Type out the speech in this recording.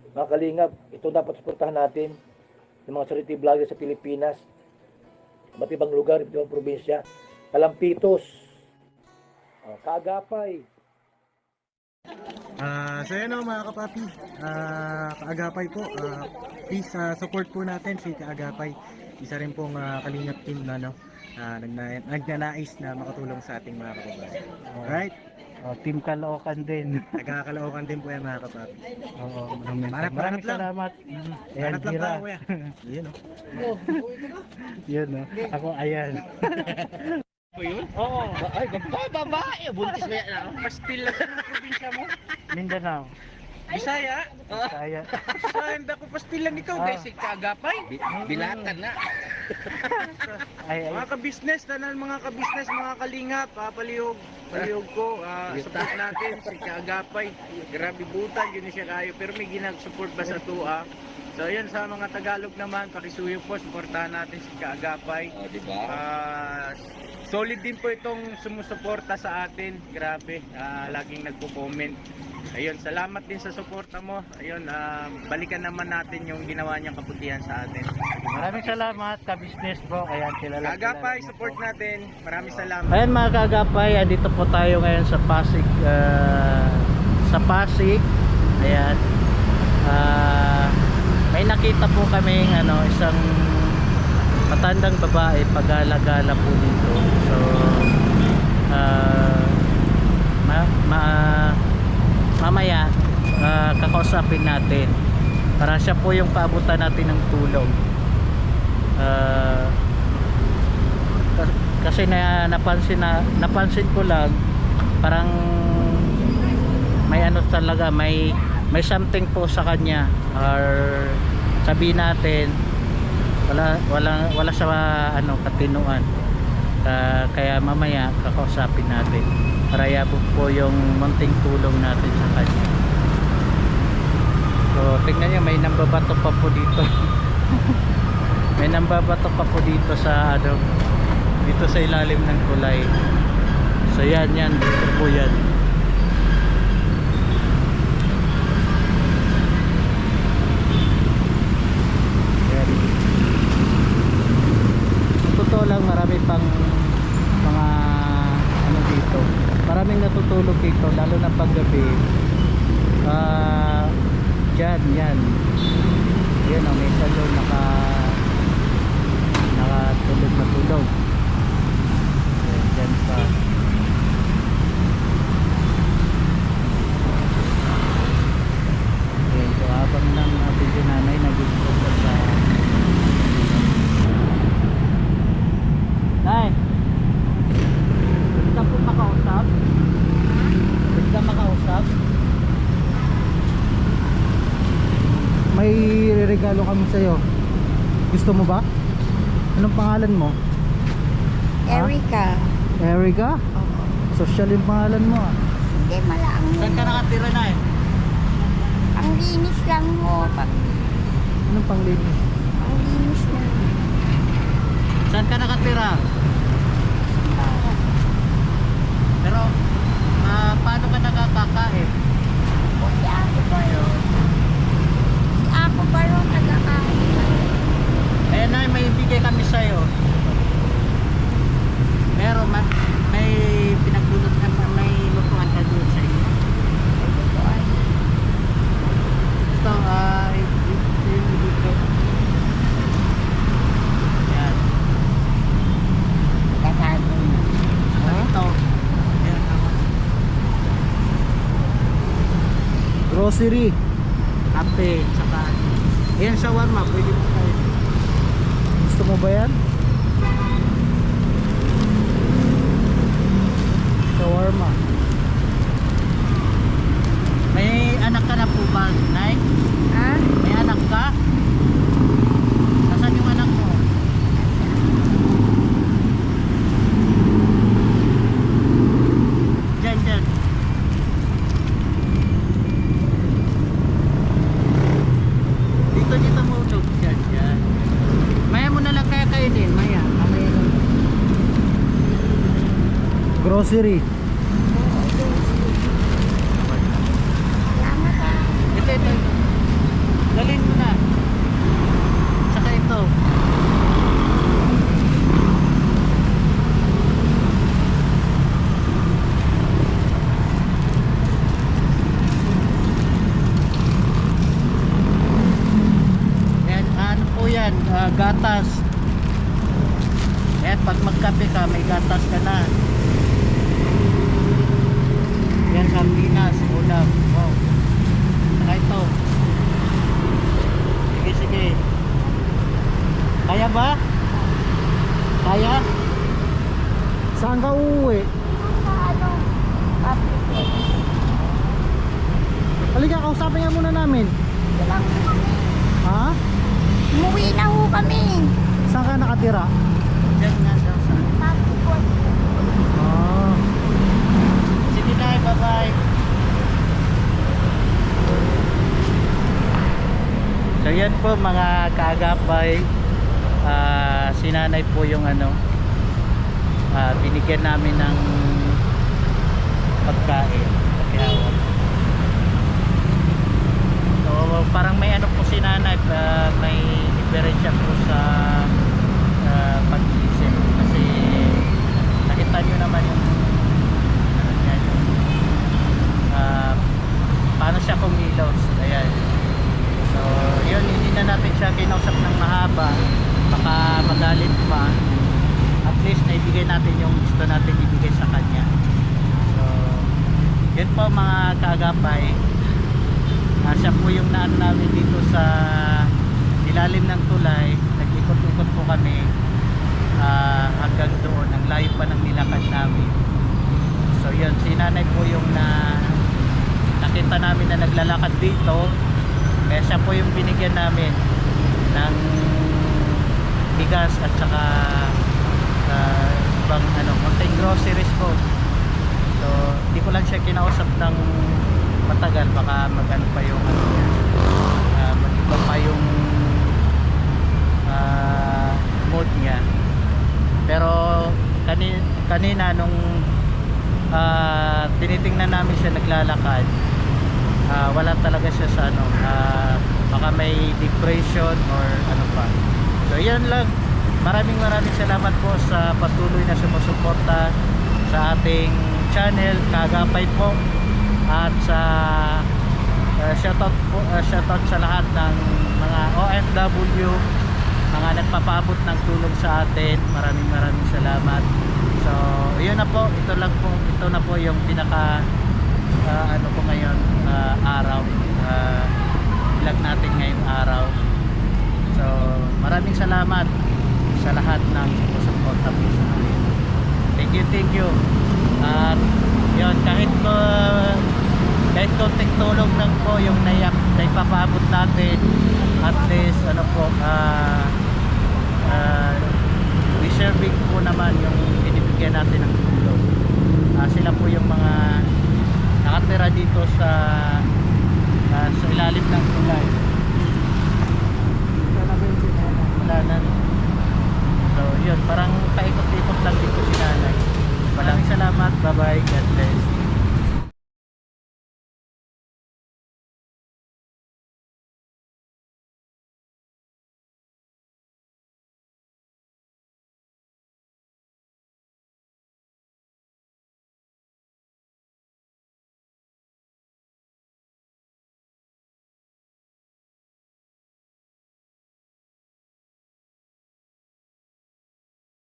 Mga kalingap, ito dapat suportahan natin ng mga charity vlogger sa Pilipinas, iba't ibang lugar, iba't ibang probinsya. Kalampitos, Kaagapay. So yun o mga kapapi, Kaagapay po, please support po natin si Kaagapay. Isa rin pong kalingap team na nagnanais na makatulong sa ating mga kababayan. Alright? Team Caloocan din. Nagkakalookan din po yan mga kapapi. Oo, Maraming salamat. Ayan, Hanap lang Gira. tayo kuya. Yun o. Yun, no? Ako, ayan. Oo. Ay, babae. Buntis na yan. Pastil lang sa probinsya mo. Mindanao. Bisaya. Kaya. Saan ako pastil lang ikaw guys. Kaagapay. Bilatan na. Ay, Mga ka-business, mga ka-business, mga kalingap, palihog ko, support natin si Kaagapay. Grabe butan, yun siya kayo, pero may ginag-support ba sa tua? So yun, sa mga Tagalog naman, pakisuyo po, supportahan natin si Kaagapay. Diba? Solid din po itong sumusuporta sa atin, grabe, laging nagpo-comment. Ayun, salamat din sa suporta mo. Ayun, balikan naman natin yung ginawa niyang kabutihan sa atin. maraming salamat, ka-business bro. Ayan, kilala. Kaagapay, support natin. Maraming salamat. Ayan mga Kaagapay, andito po tayo ngayon sa Pasig. Ayan. May nakita po kaming isang matandang babae pagala-gala po dito. So mamaya kakausapin natin para siya po yung paabutan natin ng tulong. Kasi napansin ko lang parang may talaga, may something po sa kanya, or sabihin natin wala sa katinuan. Kaya mamaya kakausapin natin para yabot po yung munting tulong natin sa kanya. So tingnan nyo, may nambabato pa po dito. May nambabato pa po dito sa dito sa ilalim ng tulay. So yan dito po yan. Totoo lang, marami pang mga dito, maraming natutulog dito lalo na paggabi. Yan may salon nakatulog. Yan pa. Yan, so habang nang video nanay nag-iipon sa Nay, pwede ka po makausap? Pwede ka makausap? May regalo kami sa'yo. Gusto mo ba? Anong pangalan mo? Erica. Erica? Oo. Social yung pangalan mo ah. Hindi, malaang. Saan ka nakatira na eh? Panglinis lang mo. Anong panglinis? Panglinis lang. Saan ka nakatira? Pero, paano ka nakakakain? Si ako ba yun? Si ako ba yun nagkakain? Ayan na, may bigay kami sa'yo. Pero may pinaglulot na may lutuan ka doon sa inyo. Ito, dito. Yan. Kakain. Ito. Yan, grocery. Kape, saka yan, shawarma, pwede mo tayo. Gusto mo ba yan? Shawarma. May anak ka na po ba, Nay? Ha? May anak ka? Nasaan yung anak mo? Diyan. Dito mo ulog. Diyan. Maya mo na lang kaya kainin. Maya lang. Grocery. Salamat ha. Ito. gatas. Yan, pag magkape ka, may gatas ka na. Yan, sardinas, ulam. Oh. Saka ito. Sige, sige. Kaya ba? Kaya? Saan ka uuwi? Sa ano? Kapit. Halika, kausapin nga muna namin. Walang kami. Ha? Umuwi na ho kami. Saan ka nakatira? Diyan nga daw sa... Tapos, Oh. Sige na, bye-bye. So yan po mga kaagapay, si nanay po yung ano, binigyan namin ng pagkain. Kaya so parang may ano po si nanay, may diferensya po sa pag-iisip kasi nakita nyo naman yung ano niya, yung, paano siya kumilos. Ayan. So yun, hindi na natin siya kinausap ng mahaba, baka magalit pa. At least naibigay natin yung gusto natin ibigay sa kanya. So yun po mga kaagapay, siya po yung naan namin dito sa ilalim ng tulay. Nag-ikot-ikot po kami hanggang doon, ang layo pa ng nilakad namin. So yun, si nanay po yung nakita namin na naglalakad dito, kaya siya po yung binigyan namin ng bigas at saka ibang ano, konting groceries po. So hindi ko lang siya kinausap ng matagal, baka magano pa yung ano niya, mag-iba pa yung mood niya. Pero kanina nung tinitingnan namin siya naglalakad, wala talaga siya sa ano, baka may depression or ano pa. So yan lang, maraming salamat po sa patuloy na sumusuporta sa ating channel Kaagapay po, at sa shoutout sa lahat ng mga OFW, mga nagpapaabot ng tulong sa atin. Maraming salamat. So yun na po, ito na po yung pinaka ano po ngayon, araw, vlog natin ngayong araw. So maraming salamat sa lahat ng suporta po sa amin. Thank you. At yun, kahit konting tulong lang po yung naipapaabot natin, at least ano po,